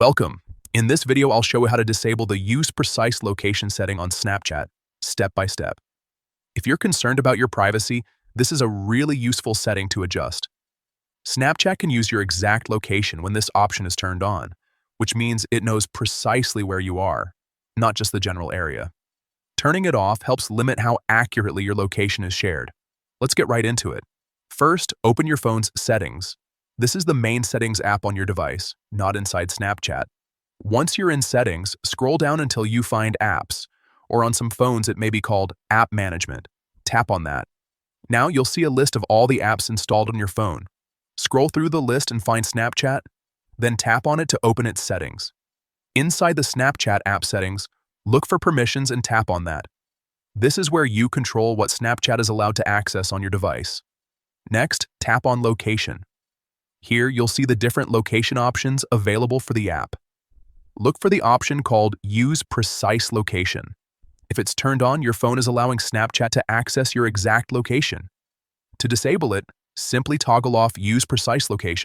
Welcome. In this video, I'll show you how to disable the Use Precise Location setting on Snapchat, step by step. If you're concerned about your privacy, this is a really useful setting to adjust. Snapchat can use your exact location when this option is turned on, which means it knows precisely where you are, not just the general area. Turning it off helps limit how accurately your location is shared. Let's get right into it. First, open your phone's Settings. This is the main Settings app on your device, not inside Snapchat. Once you're in Settings, scroll down until you find Apps, or on some phones it may be called App Management. Tap on that. Now you'll see a list of all the apps installed on your phone. Scroll through the list and find Snapchat, then tap on it to open its settings. Inside the Snapchat app settings, look for Permissions and tap on that. This is where you control what Snapchat is allowed to access on your device. Next, tap on Location. Here, you'll see the different location options available for the app. Look for the option called Use Precise Location. If it's turned on, your phone is allowing Snapchat to access your exact location. To disable it, simply toggle off Use Precise Location.